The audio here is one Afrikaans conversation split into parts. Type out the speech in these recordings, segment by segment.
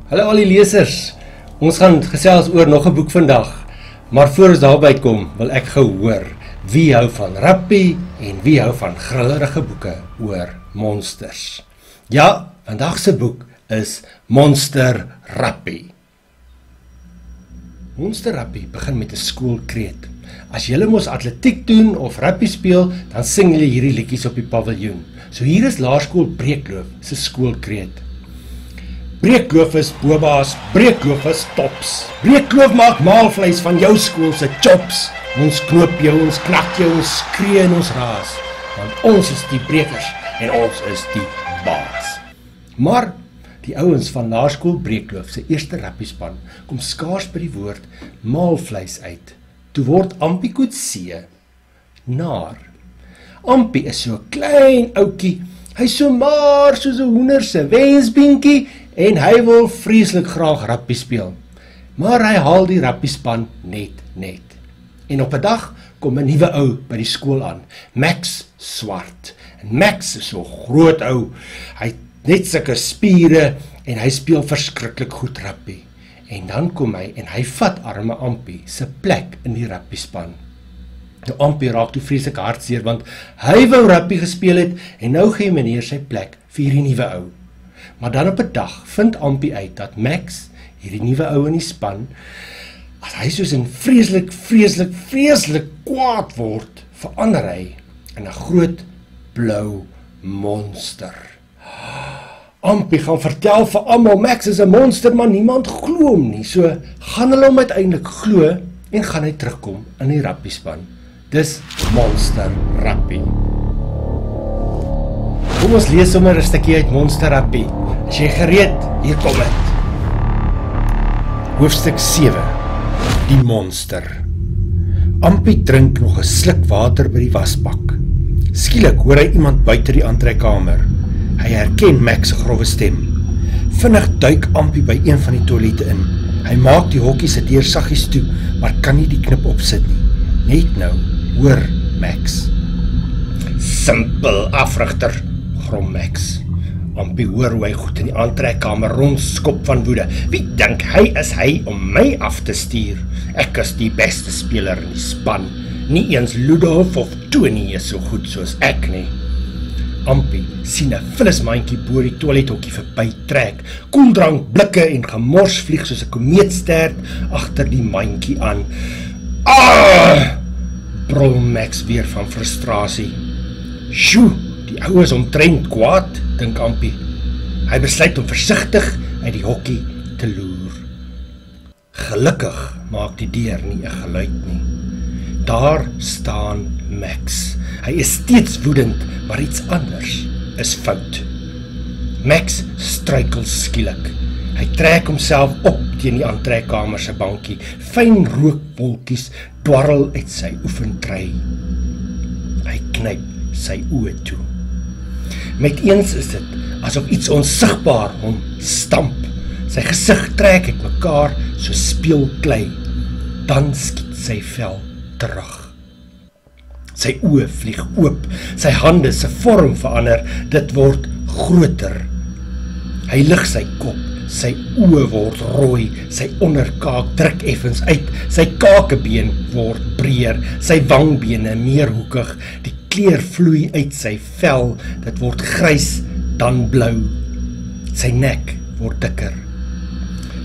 Hallo al die lesers, ons gaan gesels oor nog 'n boek vandag, maar voor ons daarby kom, wil ek gehoor, wie hou van rappie en wie hou van grillerige boeke oor monsters? Ja, vandag se boek is Monster Rappie. Monster Rappie begin met 'n skoolkreet. As julle mos atletiek doen of rappie speel, dan sing julle hierdie liedjies op die paviljoen. So hier is Laerskool Breekloof se skoolkreet. Breekloof is boba's, Breekloof is tops. Breekloof maak maalvleis van jou skool se chops. Ons knoop jou, ons knak jou, ons skree en ons raas. Want ons is die breekers en ons is die baas. Maar die ouens van Laerskool Breekloof se eerste rappiespan kom skaars by die woord maalvleis uit. Toe word Ampie Coetzee naar. Ampie is so klein oukie, hy so maar soos 'n hoender se wensbeentjie en hy wil vreeslik graag rappie speel. Maar hy haal die rappiespan net. En op 'n dag kom 'n nuwe ou by die skool aan, Max Swart. En Max is so groot ou, hy het net sulke spiere en hy speel verskriklik goed rappie. En dan kom hy en hy vat arme Ampie se plek in die rappiespan. Nou Ampie raak toe vreeslik hartseer want hy wou rappie gespeel het en nou gee meneer sy plek vir hierdie nuwe ou. Maar dan op 'n dag vind Ampie uit dat Max, hierdie nuwe ou in die span, as hy soos in vreeslik kwaad word, verander hy in 'n groot blou monster. Ampie gaan vertel vir almal Max is 'n monster, maar niemand glo hom nie. So gaan hulle hom uiteindelik glo en gaan hy terugkom in die rappiespan. Dis Monster Rappie. Kom ons lees sommer 'n stukkie uit Monster Rappie. Is jy gereed? Hier kom dit. Hoofstuk 7. Die monster. Ampie drink nog 'n sluk water by die wasbak. Skielik hoor hy iemand buite die aantrekkamer. Hy herken Max se grouwe stem. Vinnig duik Ampie by een van die toilette in. Hy maak die hokkie se deur saggies toe, maar kan nie die knip opsit nie. Net nou hoor Max. Simpel afrigter, grom Max. Ampie hoor hoe hy goed in die aantrekkamer rondskop van woede. Wie dink hy is hy om my af te stuur? Ek is die beste speler in die span. Nie eens Ludolf of Tony is so goed soos ek nie. Ampie sien 'n vullismandjie bo die toilethokkie verby trek. Koeldrank, blikke en gemors vlieg soos 'n komeetstert agter die mandjie aan. Ah! Brul Max weer van frustrasie. Sjoe, die ou is omtrent kwaad, dink Ampie. Hy besluit om versigtig uit die hokkie te loer. Gelukkig maak die deur nie 'n geluid nie. Daar staan Max. Hy is steeds woedend, maar iets anders is fout. Max struikel skielik. Hy trek homself op teen die aantrekkamer se bankie. Fyn rookwolkies dwarrel uit sy oefentrei. Hy knyp sy oë toe. Met eens is dit asof iets onsigbaar hom stamp. Sy gesig trek uit mekaar so speelklei. Dan skiet sy vel terug. Sy oë vlieg oop, sy hande se vorm verander, dit word groter. Hy lig sy kop, sy oë word rooi, sy onderkaak druk effens uit, sy kakebeen word breër, sy wangbene meer hoekig, die kleur vloei uit sy vel, dit word grys, dan blou. Sy nek word dikker.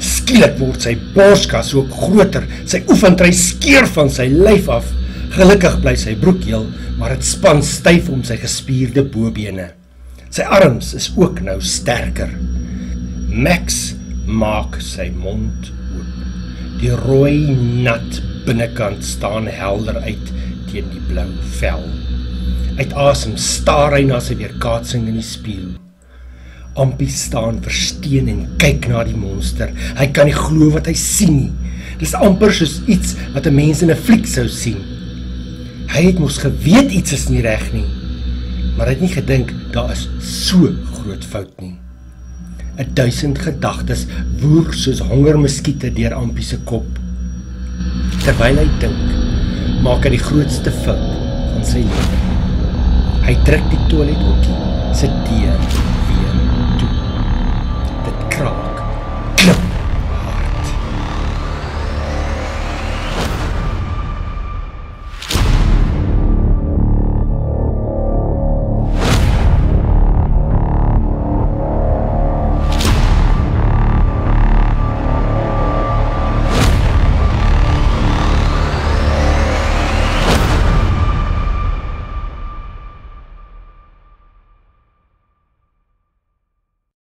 Skielik word sy borskas ook groter, sy oefentrei skeur van sy lyf af. Gelukkig bly sy broek heel, maar het span styf om sy gespierde bobene. Sy arms is ook nou sterker. Max maak sy mond oop. Die rooi nat binnekant staan helder uit teen die blou vel. Uit asem staar hy na sy weerkaatsing in die spieël. Ampie staan versteen en kyk na die monster. Hy kan nie glo wat hy sien nie. Dis amper soos iets wat 'n mens in 'n fliek sou sien. Hy het mos geweet iets is nie reg nie, maar hy het nie gedink daar is so groot fout nie. 1000 gedagtes woer soos hongermuskiete deur Ampie se kop. Terwyl hy dink, maak hy die grootste fout van sy lewe. Hy druk die toilethokkie se deur weer toe. Dit kraak, klip